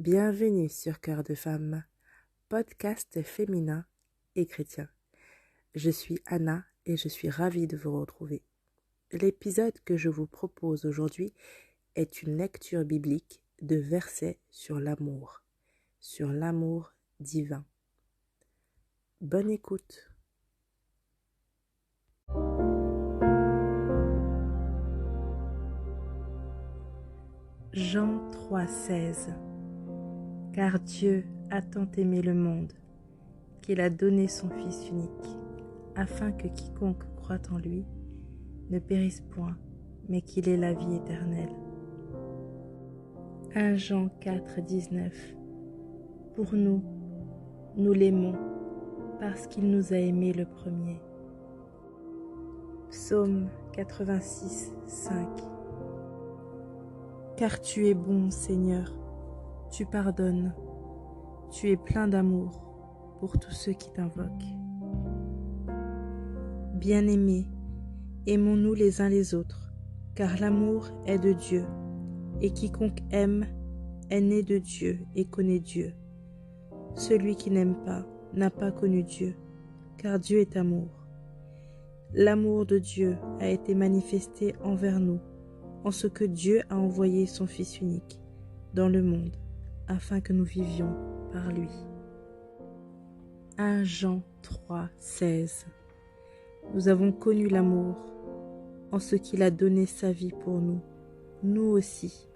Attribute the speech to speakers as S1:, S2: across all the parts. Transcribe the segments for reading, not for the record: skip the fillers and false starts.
S1: Bienvenue sur Cœur de Femme, podcast féminin et chrétien. Je suis Anna et je suis ravie de vous retrouver. L'épisode que je vous propose aujourd'hui est une lecture biblique de versets sur l'amour divin. Bonne écoute. Jean 3,16. Car Dieu a tant aimé le monde, qu'il a donné son Fils unique, afin que quiconque croit en lui ne périsse point, mais qu'il ait la vie éternelle. 1 Jean 4,19. Pour nous, nous l'aimons, parce qu'il nous a aimés le premier. Psaume 86,5. Car tu es bon, Seigneur, tu pardonnes, tu es plein d'amour pour tous ceux qui t'invoquent. Bien-aimés, aimons-nous les uns les autres, car l'amour est de Dieu, et quiconque aime est né de Dieu et connaît Dieu. Celui qui n'aime pas n'a pas connu Dieu, car Dieu est amour. L'amour de Dieu a été manifesté envers nous, en ce que Dieu a envoyé son Fils unique dans le monde, afin que nous vivions par lui. 1 Jean 3,16. Nous avons connu l'amour en ce qu'il a donné sa vie pour nous. Nous aussi,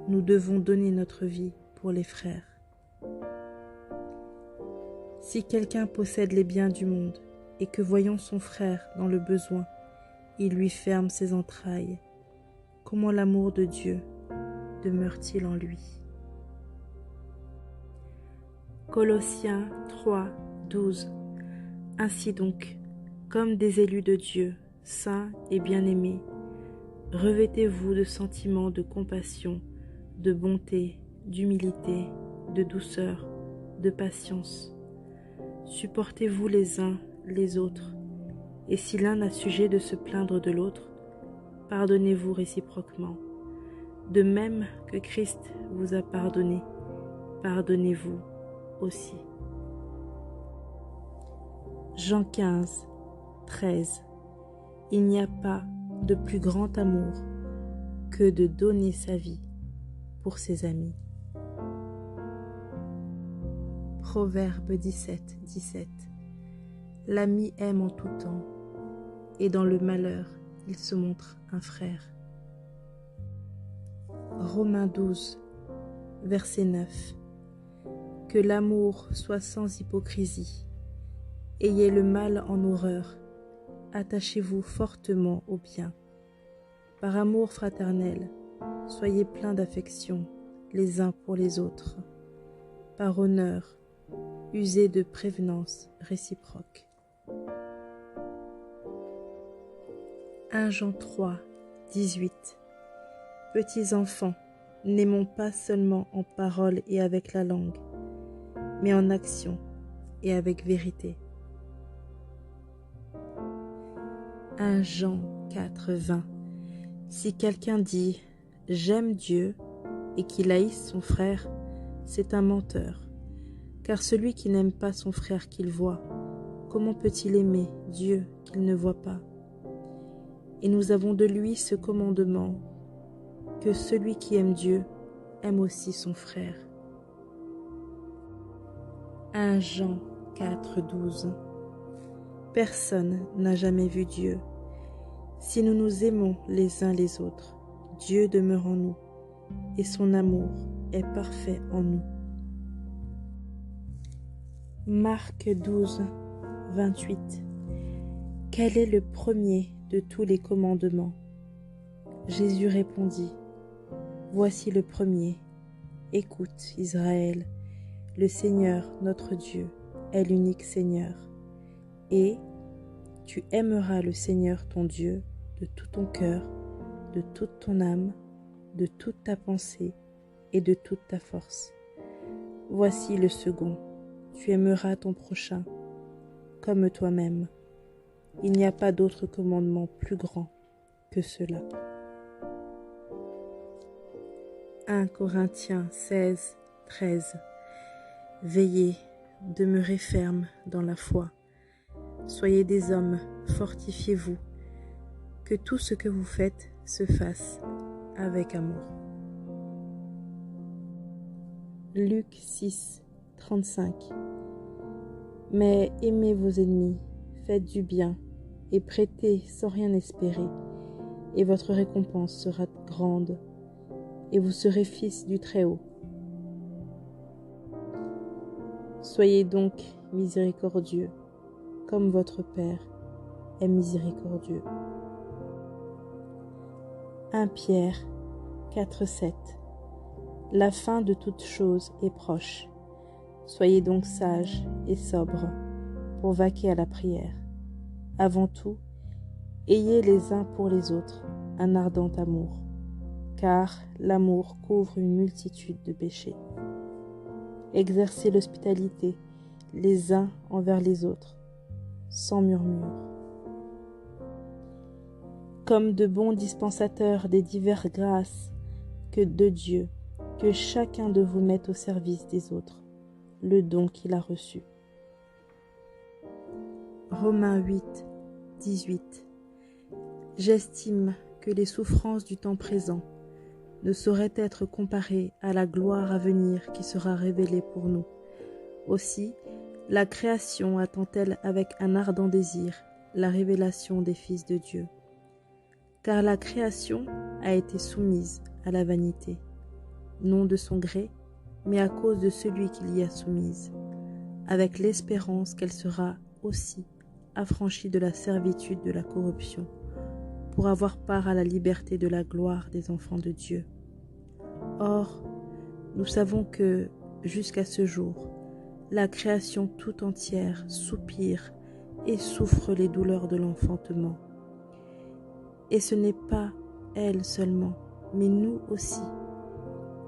S1: nous devons donner notre vie pour les frères. Si quelqu'un possède les biens du monde et que voyant son frère dans le besoin, il lui ferme ses entrailles, comment l'amour de Dieu demeure-t-il en lui? Colossiens 3,12. Ainsi donc, comme des élus de Dieu, saints et bien-aimés, revêtez-vous de sentiments de compassion, de bonté, d'humilité, de douceur, de patience. Supportez-vous les uns les autres, et si l'un a sujet de se plaindre de l'autre, pardonnez-vous réciproquement. De même que Christ vous a pardonné, pardonnez-vous aussi. Jean 15,13. Il n'y a pas de plus grand amour que de donner sa vie pour ses amis. Proverbe 17,17. L'ami aime en tout temps, et dans le malheur, il se montre un frère. Romains 12, verset 9. Que l'amour soit sans hypocrisie. Ayez le mal en horreur. Attachez-vous fortement au bien. Par amour fraternel, soyez pleins d'affection les uns pour les autres. Par honneur, usez de prévenance réciproque. 1 Jean 3, 18. Petits enfants, n'aimons pas seulement en parole et avec la langue, mais en action et avec vérité. 1 Jean 4, 20. Si quelqu'un dit « J'aime Dieu » et qu'il haïsse son frère, c'est un menteur. Car celui qui n'aime pas son frère qu'il voit, comment peut-il aimer Dieu qu'il ne voit pas? Et nous avons de lui ce commandement, que celui qui aime Dieu aime aussi son frère. 1 Jean 4, 12. Personne n'a jamais vu Dieu. Si nous nous aimons les uns les autres, Dieu demeure en nous, et son amour est parfait en nous. Marc 12, 28. Quel est le premier de tous les commandements? Jésus répondit, voici le premier. Écoute, Israël, le Seigneur, notre Dieu, est l'unique Seigneur. Et tu aimeras le Seigneur ton Dieu de tout ton cœur, de toute ton âme, de toute ta pensée et de toute ta force. Voici le second. Tu aimeras ton prochain comme toi-même. Il n'y a pas d'autre commandement plus grand que cela. 1 Corinthiens 16, 13. Veillez, demeurez fermes dans la foi. Soyez des hommes, fortifiez-vous. Que tout ce que vous faites se fasse avec amour. Luc 6, 35. Mais aimez vos ennemis, faites du bien, et prêtez sans rien espérer, et votre récompense sera grande, et vous serez fils du Très-Haut. Soyez donc miséricordieux, comme votre Père est miséricordieux. 1 Pierre 4, 7. La fin de toute chose est proche. Soyez donc sages et sobres pour vaquer à la prière. Avant tout, ayez les uns pour les autres un ardent amour, car l'amour couvre une multitude de péchés. Exercez l'hospitalité les uns envers les autres, sans murmure. Comme de bons dispensateurs des diverses grâces que de Dieu, que chacun de vous mette au service des autres le don qu'il a reçu. Romains 8, 18. J'estime que les souffrances du temps présent ne sauraient être comparées à la gloire à venir qui sera révélée pour nous. Aussi, la création attend-elle avec un ardent désir la révélation des fils de Dieu. Car la création a été soumise à la vanité, non de son gré, mais à cause de celui qui l'y a soumise, avec l'espérance qu'elle sera aussi affranchie de la servitude de la corruption, pour avoir part à la liberté de la gloire des enfants de Dieu. Or, nous savons que, jusqu'à ce jour, la création tout entière soupire et souffre les douleurs de l'enfantement. Et ce n'est pas elle seulement, mais nous aussi,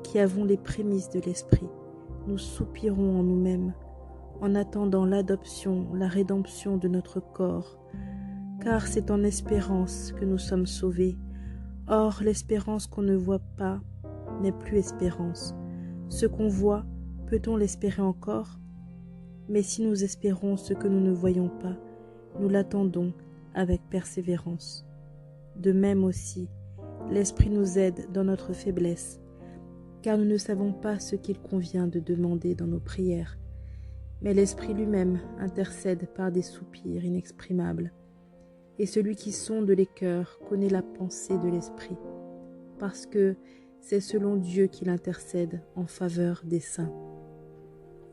S1: qui avons les prémices de l'Esprit, nous soupirons en nous-mêmes, en attendant l'adoption, la rédemption de notre corps, car c'est en espérance que nous sommes sauvés. Or, l'espérance qu'on ne voit pas n'est plus espérance. Ce qu'on voit, peut-on l'espérer encore? Mais si nous espérons ce que nous ne voyons pas, nous l'attendons avec persévérance. De même aussi, l'Esprit nous aide dans notre faiblesse, car nous ne savons pas ce qu'il convient de demander dans nos prières, mais l'Esprit lui-même intercède par des soupirs inexprimables. Et celui qui sonde les cœurs connaît la pensée de l'Esprit, parce que c'est selon Dieu qu'il intercède en faveur des saints.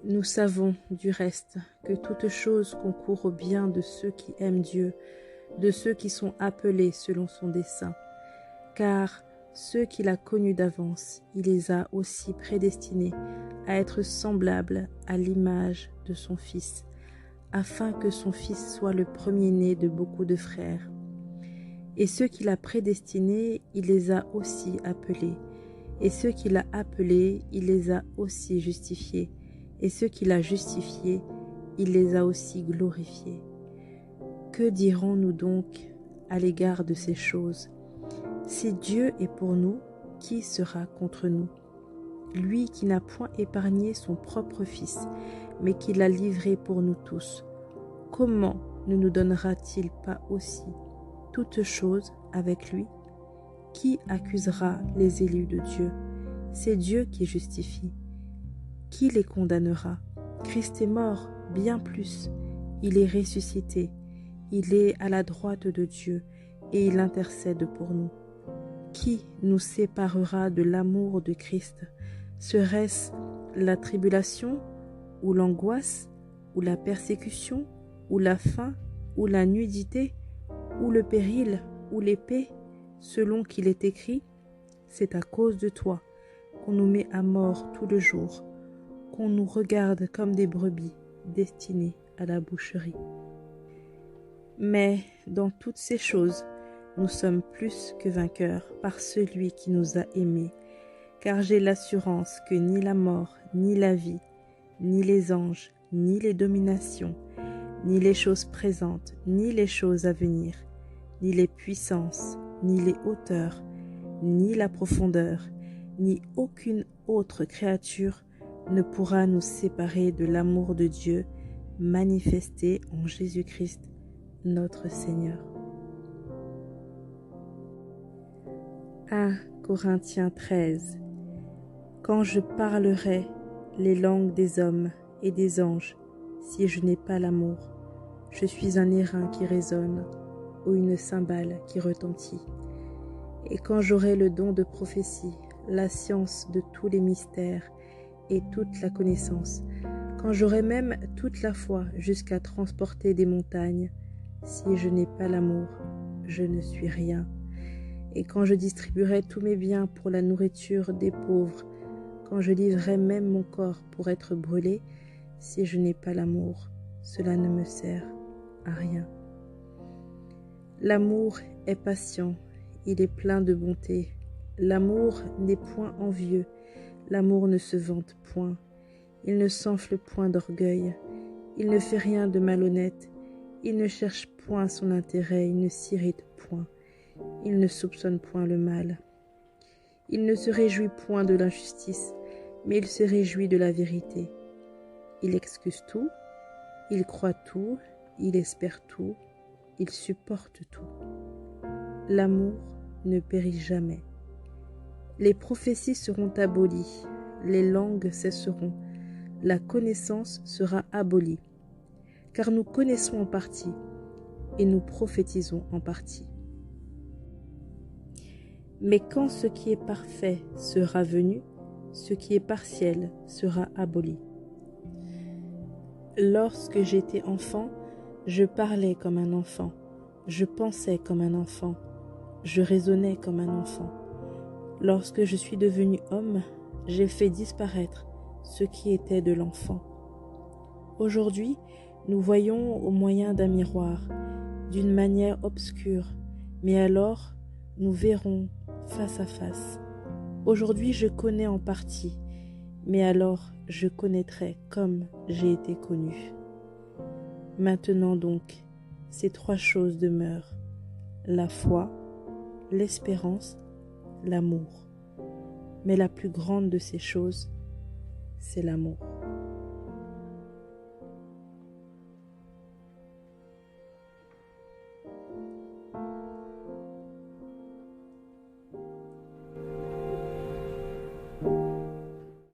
S1: Nous savons, du reste, que toute chose concourt au bien de ceux qui aiment Dieu, de ceux qui sont appelés selon son dessein, car ceux qu'il a connus d'avance, il les a aussi prédestinés à être semblables à l'image de son Fils, afin que son Fils soit le premier-né de beaucoup de frères. Et ceux qu'il a prédestinés, il les a aussi appelés. Et ceux qu'il a appelés, il les a aussi justifiés. Et ceux qu'il a justifiés, il les a aussi glorifiés. Que dirons-nous donc à l'égard de ces choses? Si Dieu est pour nous, qui sera contre nous? Lui qui n'a point épargné son propre Fils, mais qui l'a livré pour nous tous, comment ne nous donnera-t-il pas aussi toutes choses avec lui? Qui accusera les élus de Dieu? C'est Dieu qui justifie. Qui les condamnera? Christ est mort, bien plus. Il est ressuscité. Il est à la droite de Dieu et il intercède pour nous. Qui nous séparera de l'amour de Christ? Serait-ce la tribulation, ou l'angoisse, ou la persécution, ou la faim, ou la nudité, ou le péril, ou l'épée, selon qu'il est écrit, c'est à cause de toi qu'on nous met à mort tout le jour, qu'on nous regarde comme des brebis destinées à la boucherie. Mais dans toutes ces choses, nous sommes plus que vainqueurs par celui qui nous a aimés, car j'ai l'assurance que ni la mort, ni la vie, ni les anges, ni les dominations, ni les choses présentes, ni les choses à venir, ni les puissances, ni les hauteurs, ni la profondeur, ni aucune autre créature ne pourra nous séparer de l'amour de Dieu manifesté en Jésus-Christ, notre Seigneur. 1 Corinthiens 13. Quand je parlerai les langues des hommes et des anges, si je n'ai pas l'amour, je suis un airain qui résonne ou une cymbale qui retentit. Et quand j'aurai le don de prophétie, la science de tous les mystères et toute la connaissance, quand j'aurai même toute la foi jusqu'à transporter des montagnes, si je n'ai pas l'amour, je ne suis rien. Et quand je distribuerai tous mes biens pour la nourriture des pauvres, quand je livrerai même mon corps pour être brûlé, si je n'ai pas l'amour, cela ne me sert à rien. L'amour est patient, il est plein de bonté. L'amour n'est point envieux, l'amour ne se vante point. Il ne s'enfle point d'orgueil, il ne fait rien de malhonnête, il ne cherche point son intérêt, il ne s'irrite point, il ne soupçonne point le mal. Il ne se réjouit point de l'injustice, mais il se réjouit de la vérité. Il excuse tout, il croit tout, il espère tout, il supporte tout. L'amour ne périt jamais. Les prophéties seront abolies, les langues cesseront, la connaissance sera abolie, car nous connaissons en partie et nous prophétisons en partie. Mais quand ce qui est parfait sera venu, ce qui est partiel sera aboli. Lorsque j'étais enfant, je parlais comme un enfant, je pensais comme un enfant, je raisonnais comme un enfant. Lorsque je suis devenu homme, j'ai fait disparaître ce qui était de l'enfant. Aujourd'hui, nous voyons au moyen d'un miroir, d'une manière obscure, mais alors nous verrons face à face. Aujourd'hui, je connais en partie, mais alors je connaîtrai comme j'ai été connu. Maintenant donc, ces trois choses demeurent: la foi, l'espérance, l'amour. Mais la plus grande de ces choses, c'est l'amour.